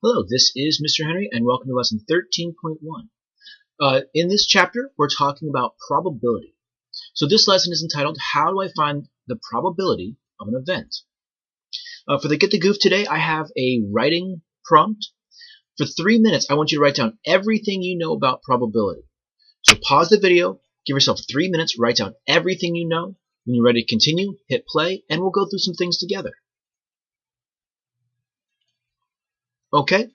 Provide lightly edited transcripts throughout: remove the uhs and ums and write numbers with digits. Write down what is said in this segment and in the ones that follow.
Hello, this is Mr. Henry, and welcome to lesson 13.1. In this chapter, we're talking about probability. So this lesson is entitled, How do I find the probability of an event? For the Get the Goof today, I have a writing prompt. For 3 minutes, I want you to write down everything you know about probability. So pause the video, give yourself 3 minutes, write down everything you know. When you're ready to continue, hit play, and we'll go through some things together. Okay?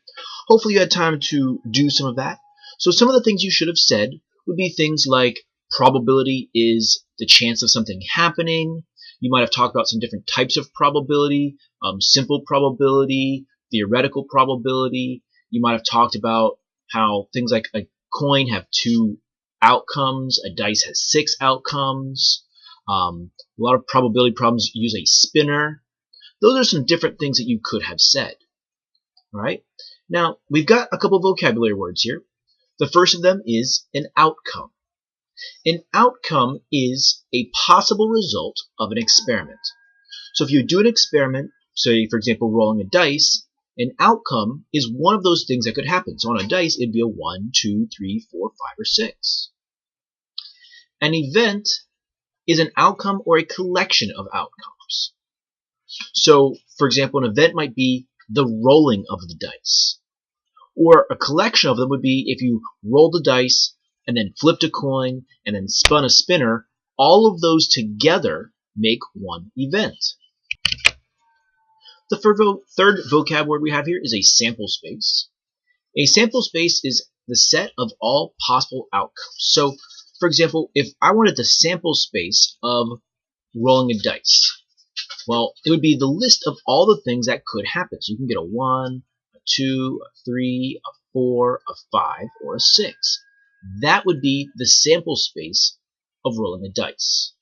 Hopefully you had time to do some of that. So some of the things you should have said would be things like probability is the chance of something happening. You might have talked about some different types of probability, simple probability, theoretical probability. You might have talked about how things like a coin have 2 outcomes, a dice has 6 outcomes. A lot of probability problems use a spinner. Those are some different things that you could have said. All right. Now, we've got a couple vocabulary words here. The first of them is an outcome. An outcome is a possible result of an experiment. So if you do an experiment, say, for example, rolling a dice, an outcome is one of those things that could happen. So on a dice, it'd be a 1, 2, 3, 4, 5, or 6. An event is an outcome or a collection of outcomes. So, for example, an event might be the rolling of the dice. Or a collection of them would be if you rolled the dice and then flipped a coin and then spun a spinner, all of those together make one event. The third vocab word we have here is a sample space. A sample space is the set of all possible outcomes. So, for example, if I wanted the sample space of rolling a dice, well, it would be the list of all the things that could happen. So you can get a 1, a 2, a 3, a 4, a 5, or a 6. That would be the sample space of rolling a dice.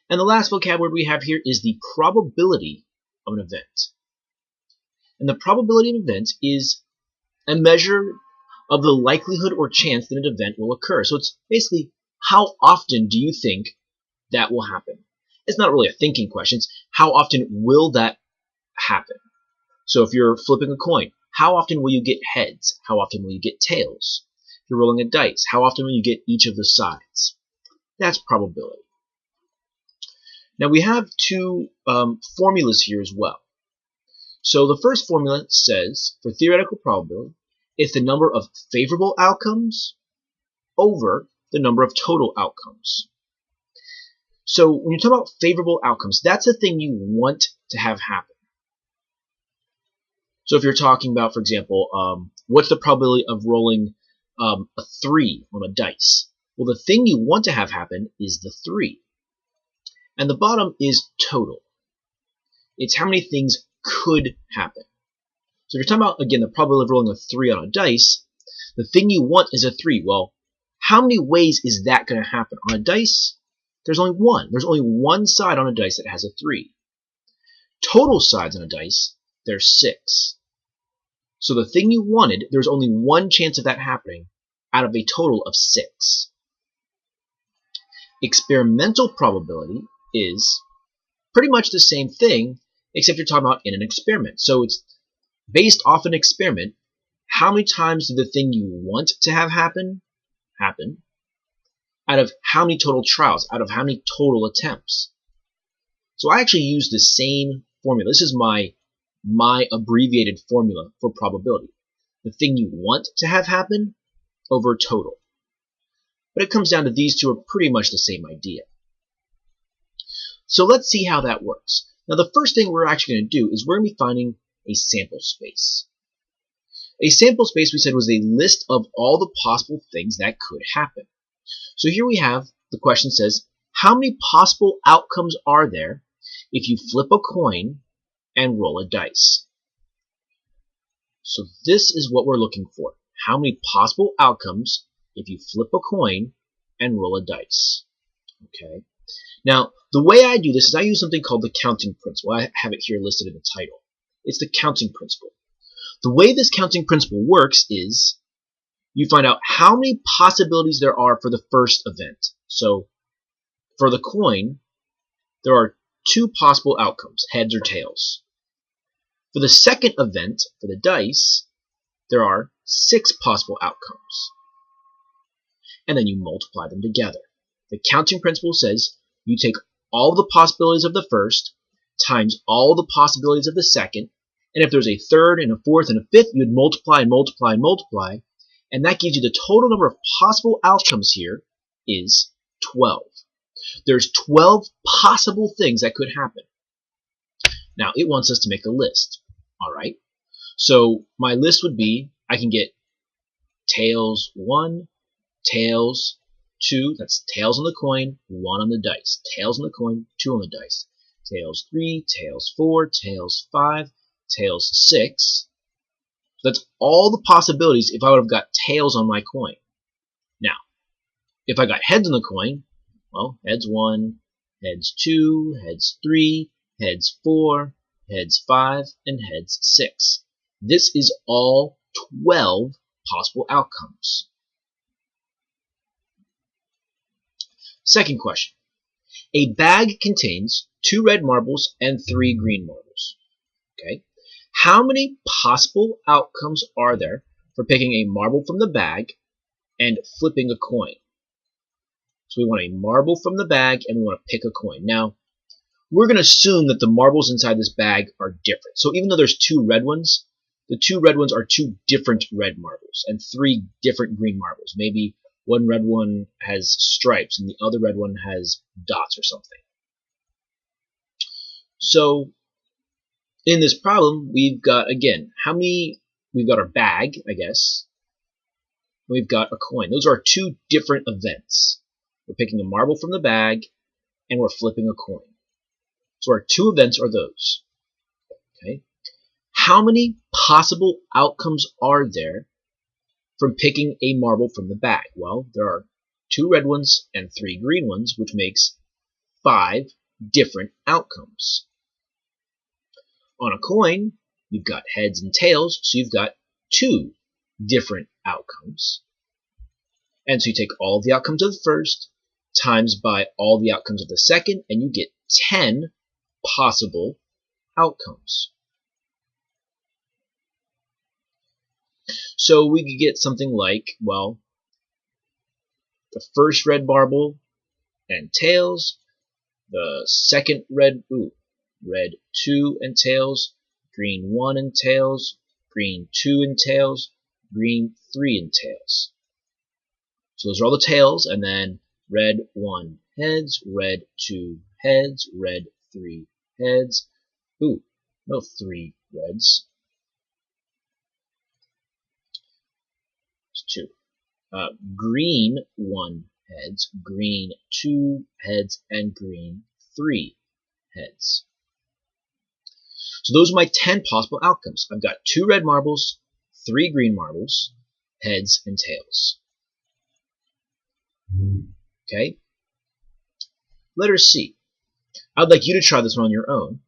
And the last vocab word we have here is the probability of an event. And the probability of an event is a measure of the likelihood or chance that an event will occur. So it's basically how often do you think that will happen? It's not really a thinking question. It's how often will that happen? So if you're flipping a coin, how often will you get heads? How often will you get tails? If you're rolling a dice, how often will you get each of the sides? That's probability. Now we have 2 formulas here as well. So the first formula says, for theoretical probability, it's the number of favorable outcomes over the number of total outcomes. So when you talk about favorable outcomes, that's the thing you want to have happen. So if you're talking about, for example, what's the probability of rolling a 3 on a dice? Well, the thing you want to have happen is the 3. And the bottom is total. It's how many things could happen. So if you're talking about, again, the probability of rolling a 3 on a dice, the thing you want is a 3. Well, how many ways is that going to happen? On a dice, there's only one. There's only one side on a dice that has a 3. Total sides on a dice, there's 6. So the thing you wanted, there's only one chance of that happening out of a total of 6. Experimental probability is pretty much the same thing, except you're talking about in an experiment. So it's based off an experiment. How many times did the thing you want to have happen, out of how many total trials, out of how many total attempts? So I actually use the same formula. This is my abbreviated formula for probability. The thing you want to have happen over total. But it comes down to these two are pretty much the same idea. So let's see how that works. Now the first thing we're actually going to do is we're going to be finding a sample space. A sample space, we said, was a list of all the possible things that could happen. So here we have, the question says, how many possible outcomes are there if you flip a coin and roll a dice? So this is what we're looking for. How many possible outcomes if you flip a coin and roll a dice? Okay. Now, the way I do this is I use something called the counting principle. I have it here listed in the title. It's the counting principle. The way this counting principle works is you find out how many possibilities there are for the first event. So for the coin, there are 2 possible outcomes, heads or tails. For the second event, for the dice, there are 6 possible outcomes. And then you multiply them together. The counting principle says you take all the possibilities of the first times all the possibilities of the second, and if there's a third and a fourth and a fifth, you'd multiply and multiply and multiply, and that gives you the total number of possible outcomes here is 12. There's 12 possible things that could happen. Now, it wants us to make a list. All right? So my list would be, I can get tails 1, tails 2, that's tails on the coin, 1 on the dice. Tails on the coin, 2 on the dice. Tails 3, tails 4, tails 5, tails 6. So that's all the possibilities if I would have got tails on my coin. Now, if I got heads on the coin, well, heads 1, heads 2, heads 3, heads 4, heads 5, and heads 6. This is all 12 possible outcomes. Second question. A bag contains 2 red marbles and 3 green marbles. Okay. How many possible outcomes are there for picking a marble from the bag and flipping a coin? So we want a marble from the bag and we want to pick a coin. Now, we're going to assume that the marbles inside this bag are different. So even though there's 2 red ones, the 2 red ones are 2 different red marbles and 3 different green marbles. Maybe one red one has stripes and the other red one has dots or something. So in this problem, we've got, again, we've got our bag, I guess. We've got a coin. Those are 2 different events. We're picking a marble from the bag and we're flipping a coin. So our 2 events are those. Okay. How many possible outcomes are there from picking a marble from the bag? Well, there are 2 red ones and 3 green ones, which makes 5 different outcomes. On a coin, you've got heads and tails, so you've got 2 different outcomes. And so you take all the outcomes of the first times by all the outcomes of the second, and you get 10 possible outcomes. So we could get something like, well, the first red marble and tails, the second red 2 and tails, green 1 and tails, green 2 and tails, green 3 and tails. So those are all the tails, and then red 1 heads, red 2 heads, red 3 heads. Ooh, no 3 reds. It's 2. Green 1 heads, green 2 heads, and green 3 heads. So those are my 10 possible outcomes. I've got 2 red marbles, 3 green marbles, heads and tails. Okay? Letter C. I'd like you to try this one on your own.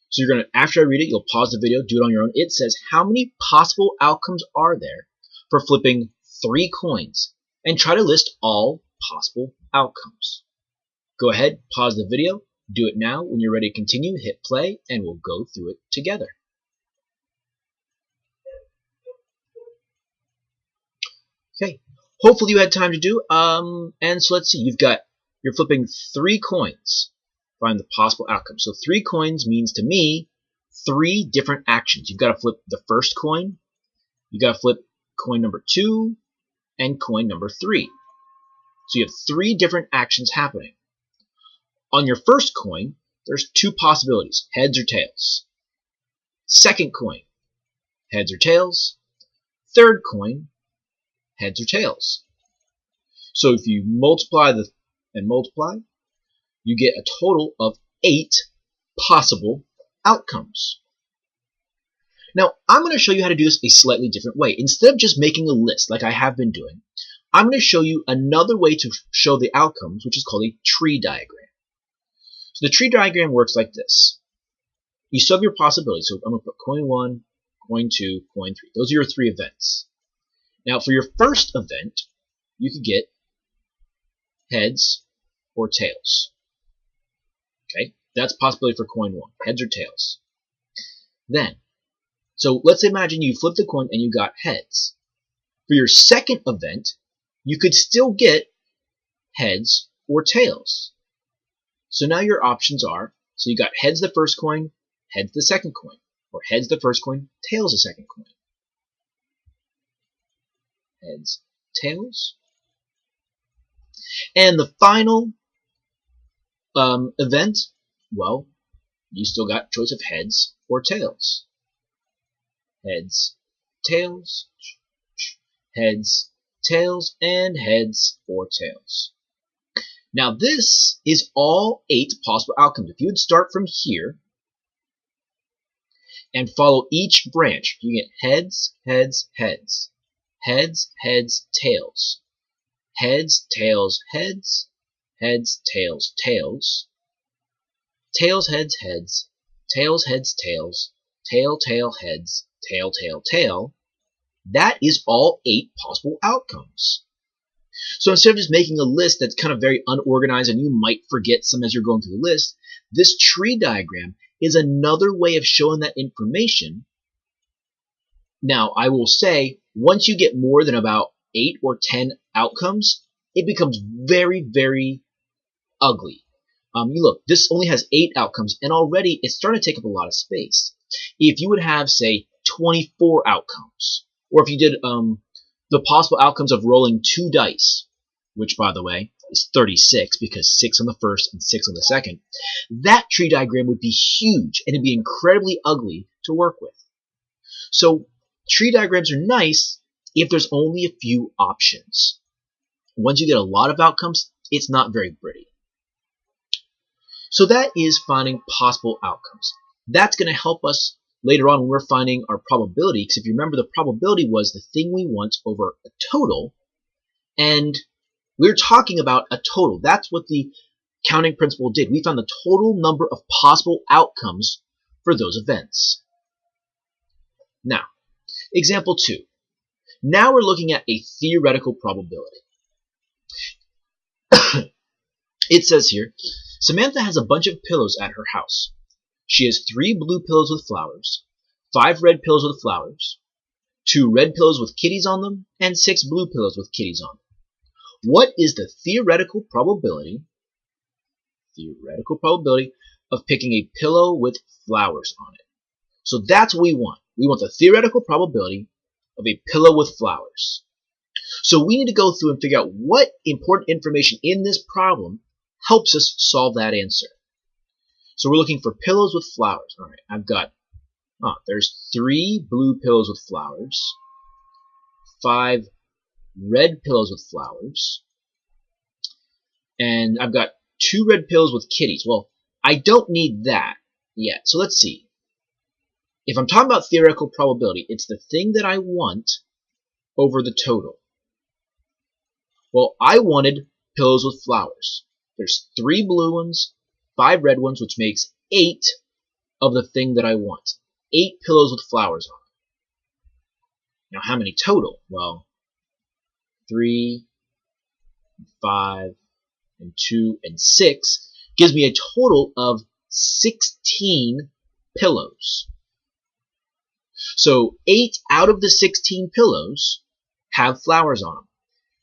So you're going to, after I read it, you'll pause the video, do it on your own. It says, how many possible outcomes are there for flipping 3 coins? And try to list all possible outcomes. Go ahead, pause the video, do it now. When you're ready to continue, hit play, and we'll go through it together. Okay, hopefully you had time to do. And so let's see, you're flipping 3 coins. Find the possible outcomes. So 3 coins means to me 3 different actions. You've got to flip the first coin, you've got to flip coin number 2, and coin number 3. So you have 3 different actions happening. On your first coin, there's 2 possibilities, heads or tails. Second coin, heads or tails. Third coin, heads or tails. So if you multiply and multiply, you get a total of 8 possible outcomes. Now, I'm going to show you how to do this a slightly different way. Instead of just making a list like I have been doing, I'm going to show you another way to show the outcomes, which is called a tree diagram. So the tree diagram works like this. You still have your possibilities. So I'm going to put coin 1, coin 2, coin 3. Those are your 3 events. Now, for your first event, you could get heads or tails. Okay, that's a possibility for coin 1, heads or tails. Then, So let's imagine you flipped the coin and you got heads. For your second event, you could still get heads or tails. So now your options are, so you got heads the first coin, heads the second coin, or heads the first coin, tails the second coin. Heads, tails. And the final event, well, you still got choice of heads or tails. Heads, tails, heads, tails, and heads or tails. Now this is all 8 possible outcomes. If you would start from here and follow each branch, you get heads, heads, heads, heads, heads, tails, heads, tails, heads, heads, tails, tails, tails, heads, heads, tails, heads, tails, tail, tail, heads, tail, tail, tail. That is all 8 possible outcomes. So instead of just making a list that's kind of very unorganized and you might forget some as you're going through the list, this tree diagram is another way of showing that information. Now, I will say, once you get more than about 8 or 10 outcomes, it becomes very, very ugly. You look, this only has 8 outcomes, and already it's starting to take up a lot of space. If you would have, say, 24 outcomes, or if you did the possible outcomes of rolling 2 dice, which, by the way, is 36 because 6 on the first and 6 on the second, that tree diagram would be huge and it'd be incredibly ugly to work with. So tree diagrams are nice if there's only a few options. Once you get a lot of outcomes, it's not very pretty. So that is finding possible outcomes. That's going to help us later on when we're finding our probability, because if you remember, the probability was the thing we want over a total, and we're talking about a total. That's what the counting principle did. We found the total number of possible outcomes for those events. Now, example 2. Now we're looking at a theoretical probability. It says here, Samantha has a bunch of pillows at her house. She has 3 blue pillows with flowers, 5 red pillows with flowers, 2 red pillows with kitties on them, and 6 blue pillows with kitties on them. What is the theoretical probability of picking a pillow with flowers on it? So that's what we want. We want the theoretical probability of a pillow with flowers. So we need to go through and figure out what important information in this problem helps us solve that answer. So we're looking for pillows with flowers. All right, I've got, there's 3 blue pillows with flowers, 5 red pillows with flowers, and I've got 2 red pillows with kitties. Well, I don't need that yet. So let's see. If I'm talking about theoretical probability, it's the thing that I want over the total. Well, I wanted pillows with flowers. There's 3 blue ones, 5 red ones, which makes 8 of the thing that I want. 8 pillows with flowers on them. Now, how many total? Well, 3, 5, and 2, and 6 gives me a total of 16 pillows. So 8 out of the 16 pillows have flowers on them.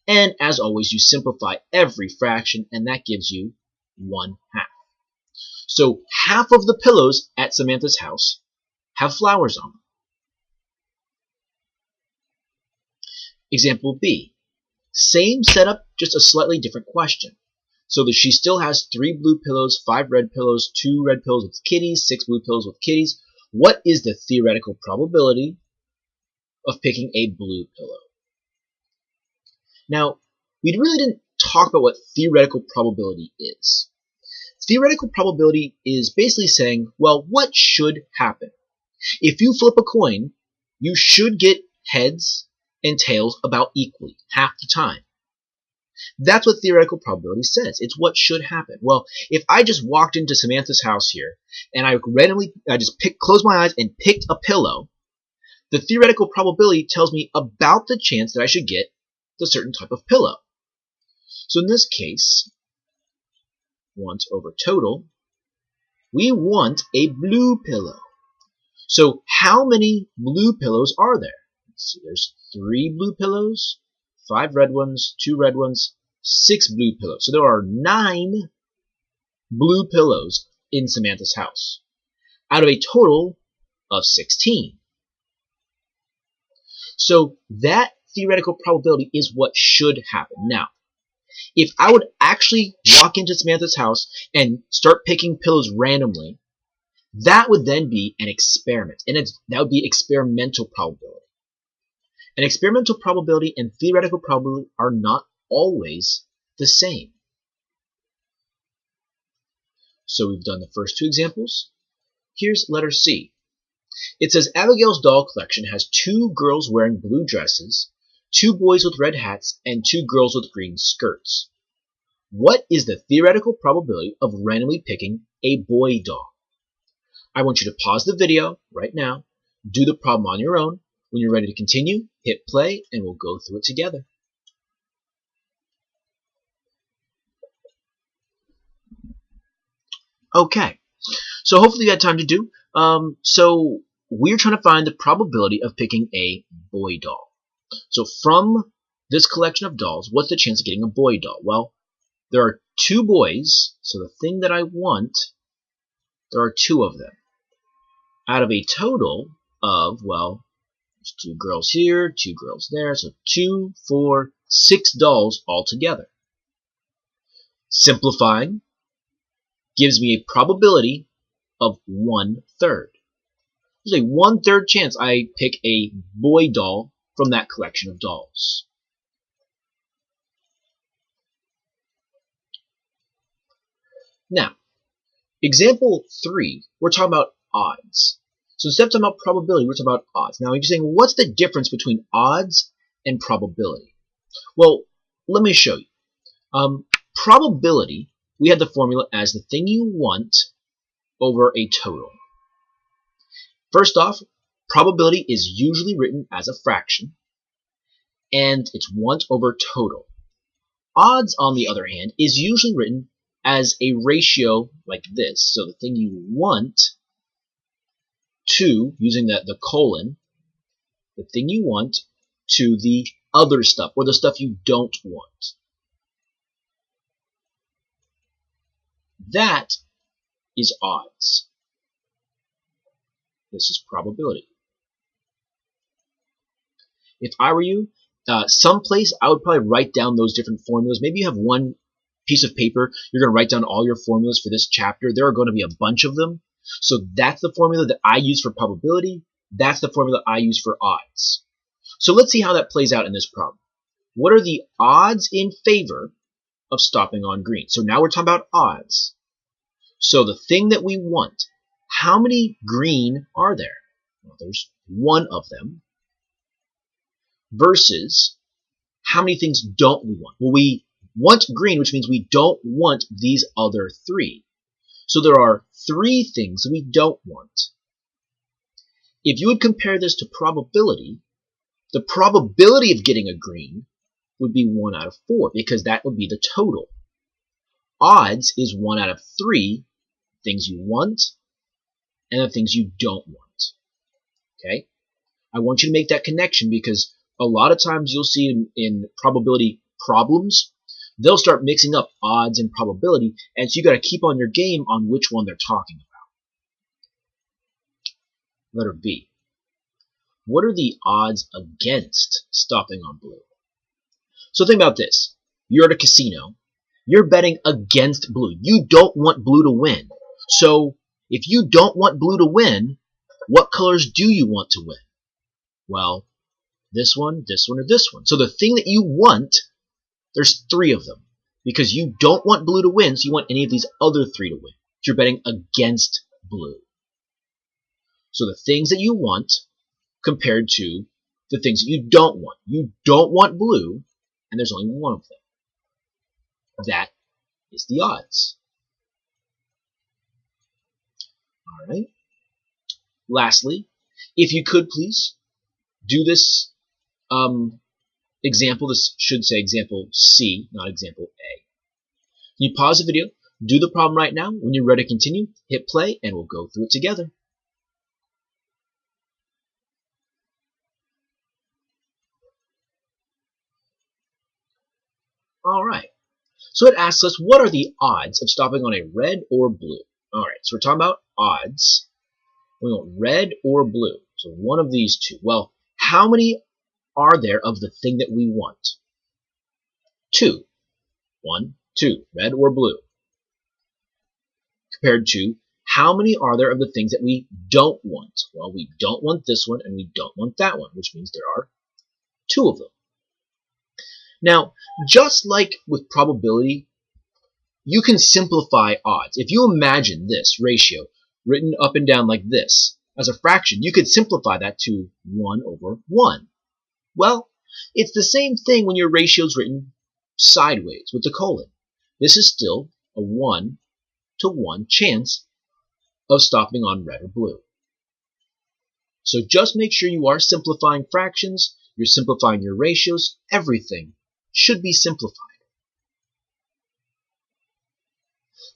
And as always, you simplify every fraction, and that gives you 1/2. So half of the pillows at Samantha's house have flowers on them. Example B. Same setup, just a slightly different question. So that she still has 3 blue pillows, 5 red pillows, 2 red pillows with kitties, 6 blue pillows with kitties. What is the theoretical probability of picking a blue pillow? Now, we really didn't talk about what theoretical probability is. Theoretical probability is basically saying, well, what should happen? If you flip a coin, you should get heads and tails about equally, half the time. That's what theoretical probability says. It's what should happen. Well, if I just walked into Samantha's house here, and I just closed my eyes and picked a pillow, the theoretical probability tells me about the chance that I should get the certain type of pillow. So in this case, want over total, we want a blue pillow. So how many blue pillows are there? Let's see, there's 3 blue pillows, 5 red ones, 2 red ones, 6 blue pillows. So there are 9 blue pillows in Samantha's house out of a total of 16. So that theoretical probability is what should happen. Now, if I would actually walk into Samantha's house and start picking pillows randomly, that would then be an experiment, and that would be experimental probability. An experimental probability and theoretical probability are not always the same. So we've done the first 2 examples. Here's letter C. It says Abigail's doll collection has 2 girls wearing blue dresses, 2 boys with red hats, and 2 girls with green skirts. What is the theoretical probability of randomly picking a boy doll? I want you to pause the video right now, do the problem on your own. When you're ready to continue, hit play, and we'll go through it together. Okay, so hopefully you had time to do. So we're trying to find the probability of picking a boy doll. So from this collection of dolls, what's the chance of getting a boy doll? Well, there are 2 boys, so the thing that I want, there are 2 of them. Out of a total of, well, there's 2 girls here, 2 girls there, so 2, 4, 6 dolls altogether. Simplifying gives me a probability of 1/3. There's a 1/3 chance I pick a boy doll from that collection of dolls. Now, example 3, we're talking about odds. So instead of talking about probability, we're talking about odds. Now, you're saying, what's the difference between odds and probability? Well, let me show you. Probability, we had the formula as the thing you want over a total. First off, probability is usually written as a fraction, and it's want over total. Odds, on the other hand, is usually written as a ratio like this. So the thing you want to, using the colon, the thing you want to the other stuff, or the stuff you don't want. That is odds. This is probability. If I were you, someplace I would probably write down those different formulas. Maybe you have one piece of paper, you're going to write down all your formulas for this chapter. There are going to be a bunch of them. So that's the formula that I use for probability. That's the formula I use for odds. So let's see how that plays out in this problem. What are the odds in favor of stopping on green? So now we're talking about odds. So the thing that we want, how many green are there? Well, there's 1 of them. Versus how many things don't we want? Well, we want green, which means we don't want these other 3. So there are 3 things we don't want. If you would compare this to probability, the probability of getting a green would be 1 out of 4, because that would be the total. Odds is 1 out of 3 things you want and the things you don't want. Okay? I want you to make that connection, because a lot of times you'll see in probability problems, they'll start mixing up odds and probability, and so you got to keep on your game on which one they're talking about. Letter B. What are the odds against stopping on blue? So think about this. You're at a casino. You're betting against blue. You don't want blue to win. So if you don't want blue to win, what colors do you want to win? Well, this one, or this one. So the thing that you want, there's 3 of them. Because you don't want blue to win, so you want any of these other 3 to win. You're betting against blue. So the things that you want compared to the things that you don't want. You don't want blue, and there's only 1 of them. That is the odds. All right. Lastly, if you could please do this example. This should say example C, not example A. You pause the video, do the problem right now. When you're ready to continue, hit play, and we'll go through it together. Alright, so it asks us, what are the odds of stopping on a red or blue? Alright, so we're talking about odds. We want red or blue, so one of these two. Well, how many are there of the thing that we want? 2. 1, 2, red or blue. Compared to, how many are there of the things that we don't want? Well, we don't want this one and we don't want that one, which means there are 2 of them. Now, just like with probability, you can simplify odds. If you imagine this ratio written up and down like this as a fraction, you could simplify that to 1 over 1. Well, it's the same thing when your ratio is written sideways with the colon. This is still a 1 to 1 chance of stopping on red or blue. So just make sure you are simplifying fractions, you're simplifying your ratios, everything should be simplified.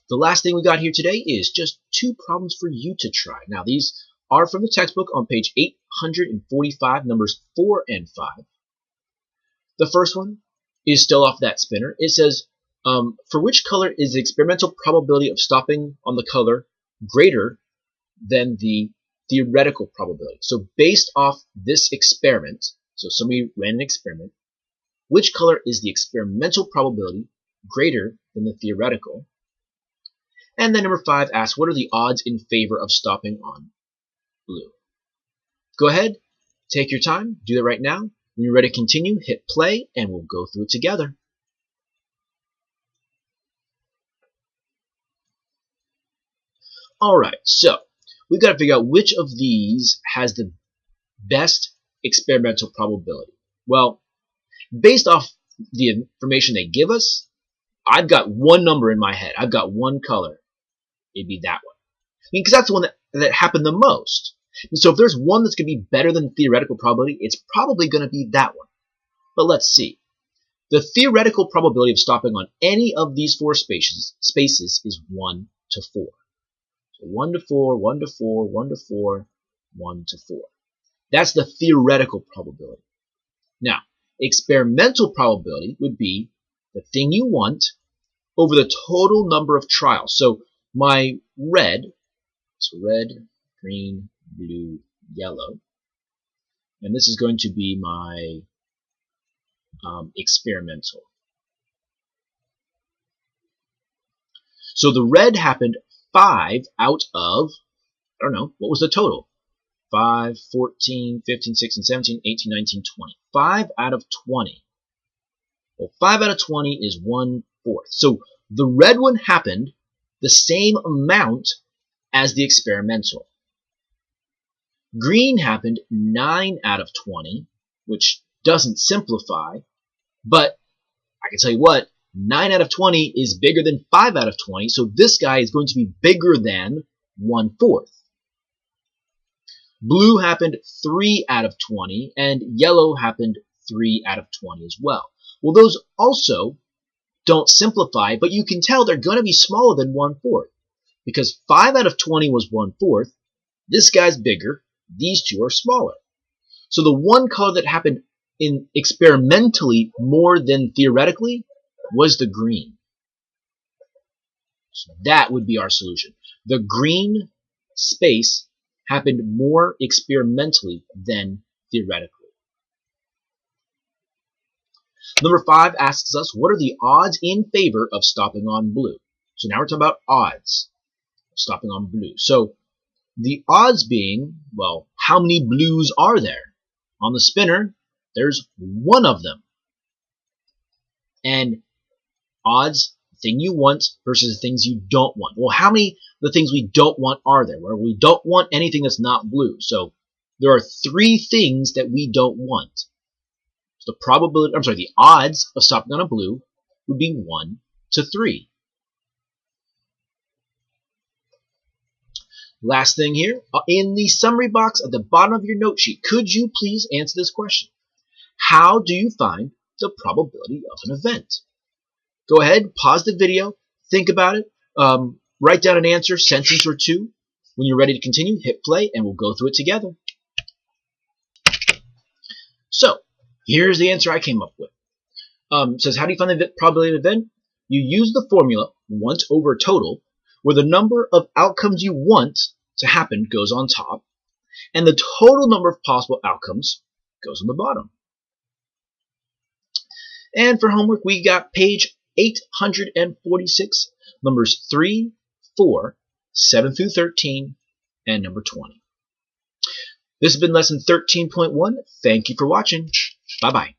The last thing we got here today is just 2 problems for you to try. Now these are from the textbook on page 845, numbers 4 and 5. The first one is still off that spinner. It says, for which color is the experimental probability of stopping on the color greater than the theoretical probability? So based off this experiment, so somebody ran an experiment, which color is the experimental probability greater than the theoretical? And then number 5 asks, what are the odds in favor of stopping on blue? Go ahead, take your time, do that right now. When you're ready to continue, hit play, and we'll go through it together. Alright, so we've got to figure out which of these has the best experimental probability. Well, based off the information they give us, I've got one number in my head. I've got one color. It'd be that one. I mean, because that's the one that happened the most. And so if there's one that's going to be better than theoretical probability, it's probably going to be that one. But let's see. The theoretical probability of stopping on any of these 4 spaces is 1 to 4. So 1 to 4, 1 to 4, 1 to 4, 1 to 4. That's the theoretical probability. Now, experimental probability would be the thing you want over the total number of trials. So my red, so red, green, blue, yellow, and this is going to be my experimental. So the red happened 5 out of, I don't know, what was the total? 5, 14, 15, 16, 17, 18, 19, 20. 5 out of 20. Well, 5 out of 20 is 1/4. So the red one happened the same amount as the experimental. Green happened 9 out of 20, which doesn't simplify, but I can tell you what, 9 out of 20 is bigger than 5 out of 20, so this guy is going to be bigger than 1/4. Blue happened 3 out of 20, and yellow happened 3 out of 20 as well. Well, those also don't simplify, but you can tell they're going to be smaller than 1/4, because 5 out of 20 was 1/4. This guy's bigger. These two are smaller. So the one color that happened in experimentally more than theoretically was the green. So that would be our solution. The green space happened more experimentally than theoretically. Number 5 asks us, what are the odds in favor of stopping on blue? So now we're talking about odds of stopping on blue. So the odds being, well, how many blues are there? On the spinner, there's 1 of them. And odds, thing you want versus the things you don't want. Well, how many of the things we don't want are there? Well, we don't want anything that's not blue. So there are 3 things that we don't want. So the probability, the odds of stopping on a blue would be 1 to 3. Last thing here, in the summary box at the bottom of your note sheet, could you please answer this question? How do you find the probability of an event? Go ahead, pause the video, think about it, write down an answer, sentence or 2. When you're ready to continue, hit play, and we'll go through it together. So, here's the answer I came up with. says, how do you find the probability of an event? You use the formula 1 over total, where the number of outcomes you want to happen goes on top, and the total number of possible outcomes goes on the bottom. And for homework, we got page 846, numbers 3, 4, 7 through 13, and number 20. This has been lesson 13.1. Thank you for watching. Bye-bye.